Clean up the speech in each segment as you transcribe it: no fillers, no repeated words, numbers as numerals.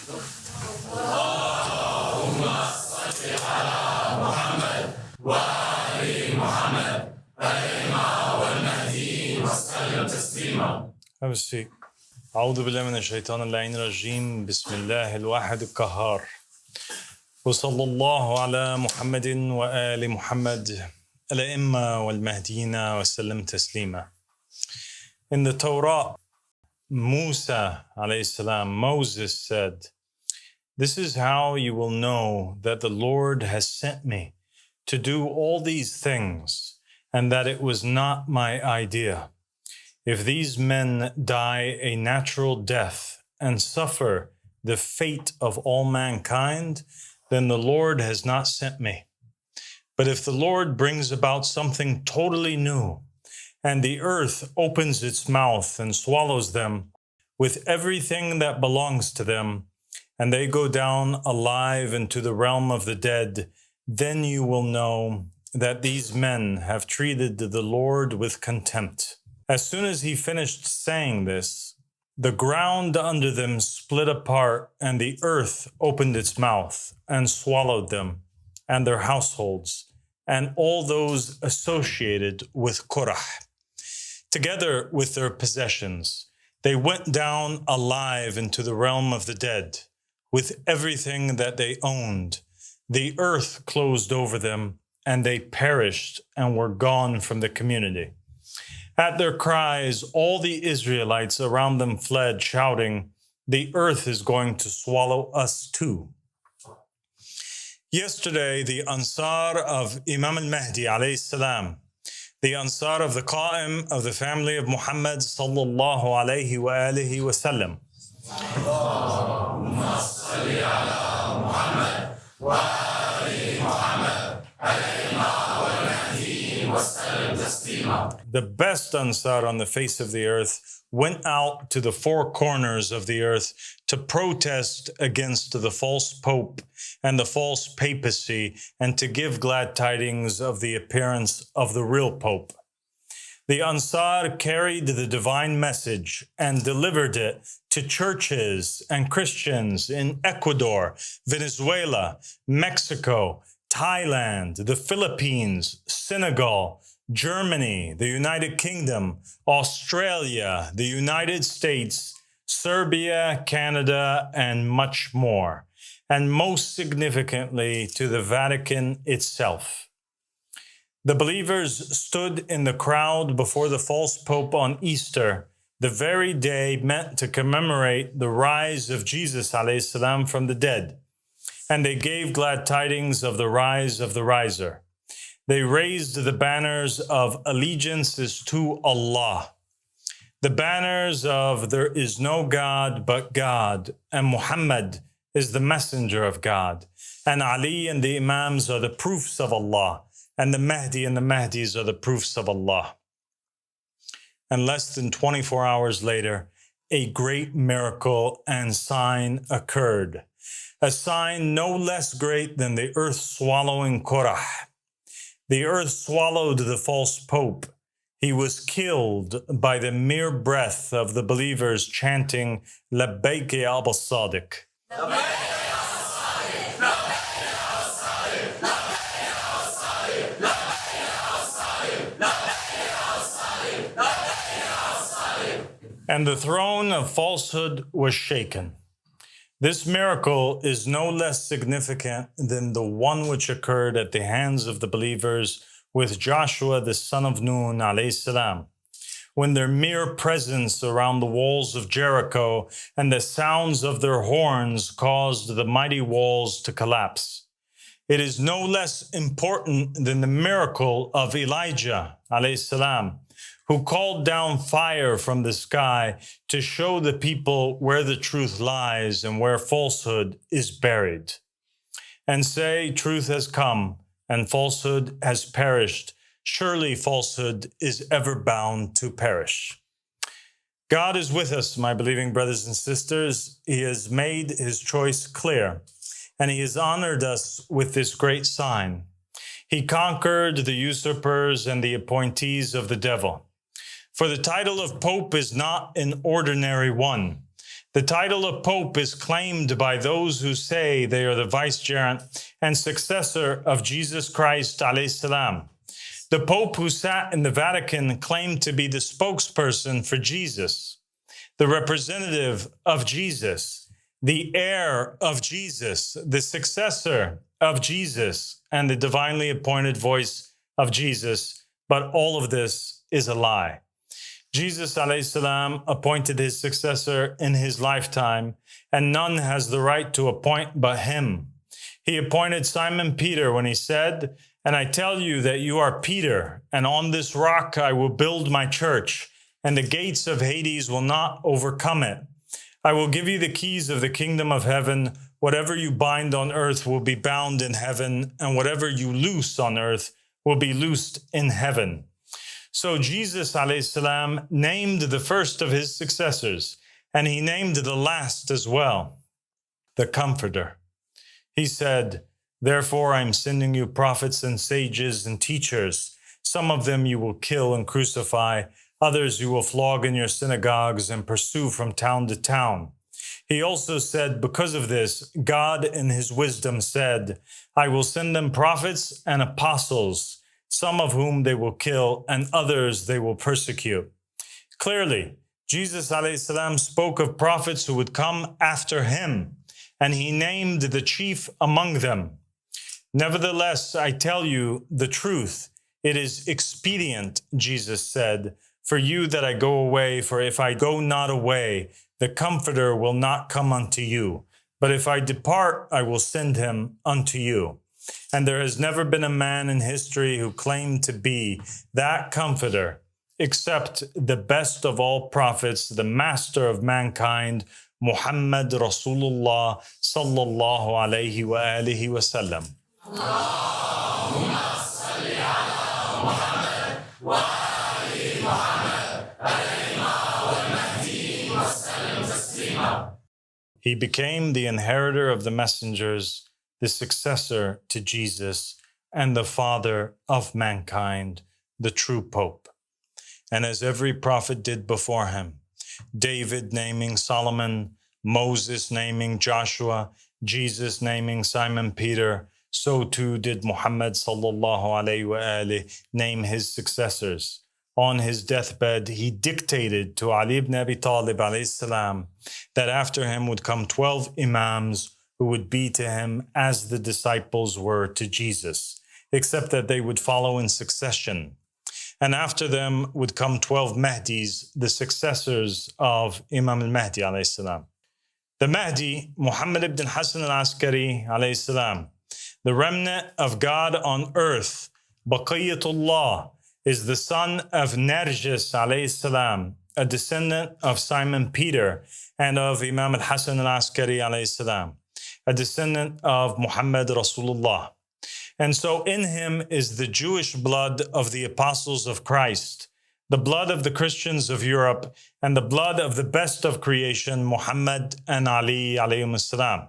اللهم صل على محمد وآل محمد الإمام والمهدي وسلم تسليما. Have a seat. أعوذ بالله من الشيطان اللعين الرجيم. بسم الله الواحد القهار. وصلى الله على محمد وآل محمد الأئمة والمهديين وسلم تسليما. In the Torah, Musa alayhi salam, Moses said, "This is how you will know that the Lord has sent me to do all these things, and that it was not my idea. If these men die a natural death and suffer the fate of all mankind, then the Lord has not sent me. But if the Lord brings about something totally new, and the earth opens its mouth and swallows them with everything that belongs to them, and they go down alive into the realm of the dead, then you will know that these men have treated the Lord with contempt." As soon as he finished saying this, the ground under them split apart, and the earth opened its mouth and swallowed them and their households and all those associated with Korah, together with their possessions. They went down alive into the realm of the dead with everything that they owned. The earth closed over them, and they perished and were gone from the community. At their cries, all the Israelites around them fled, shouting, "The earth is going to swallow us too." Yesterday, the Ansar of Imam al-Mahdi alayhi salam, the Ansar of the Qa'im of the family of Muhammad sallallahu alayhi wa alihi wa sallam, اللهم صل على محمد وآل محمد الإمام والمهدي وسلم تسليما. the best Ansar on the face of the earth, went out to the four corners of the earth to protest against the false pope and the false papacy, and to give glad tidings of the appearance of the real pope. The Ansar carried the divine message and delivered it to churches and Christians in Ecuador, Venezuela, Mexico, Thailand, the Philippines, Senegal, Germany, the United Kingdom, Australia, the United States, Serbia, Canada, and much more, and most significantly to the Vatican itself. The believers stood in the crowd before the false pope on Easter, the very day meant to commemorate the rise of Jesus alayhi salam from the dead, and they gave glad tidings of the rise of the riser. They raised the banners of allegiances to Allah, the banners of there is no God but God, and Muhammad is the messenger of God, and Ali and the Imams are the proofs of Allah, and the Mahdi and the Mahdis are the proofs of Allah. And less than 24 hours later, a great miracle and sign occurred, a sign no less great than the earth swallowing Korah. The earth swallowed the false pope. He was killed by the mere breath of the believers chanting, "Labbaik ya Abu Sadiq." And the throne of falsehood was shaken. This miracle is no less significant than the one which occurred at the hands of the believers with Joshua the son of Nun alayhi salam, when their mere presence around the walls of Jericho and the sounds of their horns caused the mighty walls to collapse. It is no less important than the miracle of Elijah alayhi salam, who called down fire from the sky to show the people where the truth lies and where falsehood is buried, and say, "Truth has come and falsehood has perished. Surely falsehood is ever bound to perish." God is with us, my believing brothers and sisters. He has made his choice clear, and he has honored us with this great sign. He conquered the usurpers and the appointees of the devil. For the title of Pope is not an ordinary one. The title of Pope is claimed by those who say they are the vicegerent and successor of Jesus Christ alayhi salam. The Pope who sat in the Vatican claimed to be the spokesperson for Jesus, the representative of Jesus, the heir of Jesus, the successor of Jesus, and the divinely appointed voice of Jesus. But all of this is a lie. Jesus alayhi salam appointed his successor in his lifetime, and none has the right to appoint but him. He appointed Simon Peter when he said, "And I tell you that you are Peter, and on this rock I will build my church, and the gates of Hades will not overcome it. I will give you the keys of the kingdom of heaven. Whatever you bind on earth will be bound in heaven, and whatever you loose on earth will be loosed in heaven." So Jesus alayhi salam named the first of his successors, and he named the last as well, the Comforter. He said, "Therefore I am sending you prophets and sages and teachers. Some of them you will kill and crucify, others you will flog in your synagogues and pursue from town to town." He also said, because of this, God in his wisdom said, "I will send them prophets and apostles, some of whom they will kill and others they will persecute." Clearly, Jesus alayhi salam spoke of prophets who would come after him, and he named the chief among them. "Nevertheless, I tell you the truth. It is expedient," Jesus said, "for you that I go away, for if I go not away, the Comforter will not come unto you. But if I depart, I will send him unto you." And there has never been a man in history who claimed to be that Comforter, except the best of all prophets, the master of mankind, Muhammad Rasulullah sallallahu alayhi wa alihi wa sallam. اللهم صل على محمد وآل محمد الإمام والمهدي وسلم تسليما. He became the inheritor of the messengers, the successor to Jesus, and the father of mankind, the true Pope. And as every prophet did before him, David naming Solomon, Moses naming Joshua, Jesus naming Simon Peter, so too did Muhammad sallallahu alayhi wa alihi name his successors. On his deathbed, he dictated to Ali ibn Abi Talib alayhi salam that after him would come 12 imams who would be to him as the disciples were to Jesus, except that they would follow in succession. And after them would come 12 Mahdis, the successors of Imam al-Mahdi alayhi salam. The Mahdi, Muhammad ibn Hassan al-Askari alayhi salam, the remnant of God on earth, Baqiyatullah, is the son of Narjis alayhi salam, a descendant of Simon Peter and of Imam al-Hassan al-Askari alayhi salam, a descendant of Muhammad Rasulullah. And so in him is the Jewish blood of the apostles of Christ, the blood of the Christians of Europe, and the blood of the best of creation, Muhammad and Ali alayhim salam.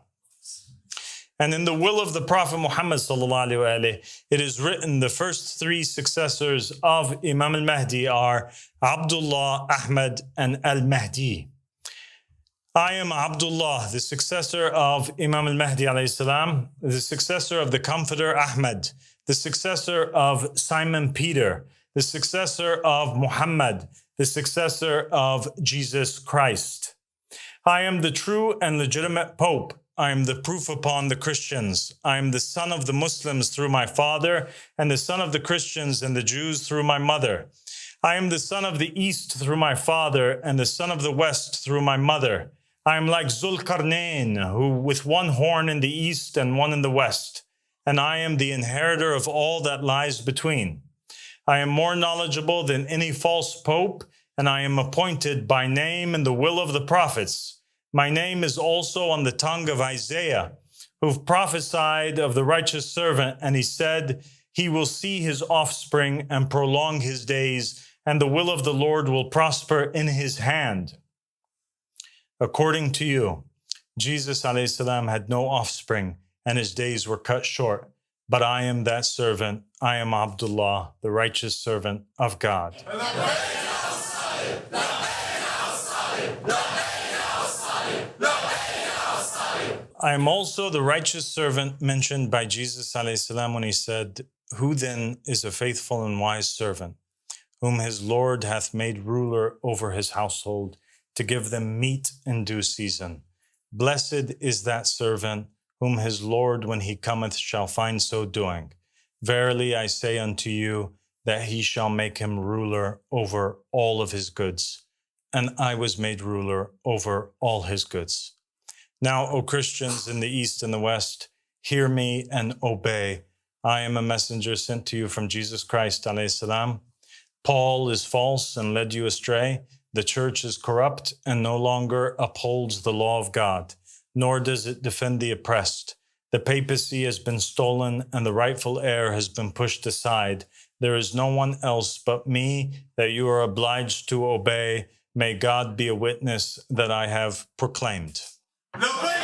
And in the will of the Prophet Muhammad sallallahu alayhi wa alihi, it is written the first three successors of Imam al-Mahdi are Abdullah, Ahmad, and al-Mahdi. I am Abdullah, the successor of Imam al-Mahdi alayhi salam, the successor of the Comforter Ahmad, the successor of Simon Peter, the successor of Muhammad, the successor of Jesus Christ. I am the true and legitimate Pope. I am the proof upon the Christians. I am the son of the Muslims through my father, and the son of the Christians and the Jews through my mother. I am the son of the East through my father, and the son of the West through my mother. I am like Zulkarnain, who with one horn in the East and one in the West, and I am the inheritor of all that lies between. I am more knowledgeable than any false pope, and I am appointed by name in the will of the prophets. My name is also on the tongue of Isaiah, who prophesied of the righteous servant, and he said, he will see his offspring and prolong his days, and the will of the Lord will prosper in his hand. According to you, Jesus alayhi salam had no offspring, and his days were cut short. But I am that servant. I am Abdullah, the righteous servant of God. I am also the righteous servant mentioned by Jesus ﷺ when he said, "Who then is a faithful and wise servant, whom his Lord hath made ruler over his household, to give them meat in due season? Blessed is that servant, whom his Lord, when he cometh, shall find so doing. Verily I say unto you, that he shall make him ruler over all of his goods. And I was made ruler over all his goods. Now, O Christians in the East and the West, hear me and obey. I am a messenger sent to you from Jesus Christ, alayhi salam. Paul is false and led you astray. The church is corrupt and no longer upholds the law of God, nor does it defend the oppressed. The papacy has been stolen and the rightful heir has been pushed aside. There is no one else but me that you are obliged to obey. May God be a witness that I have proclaimed." لبيك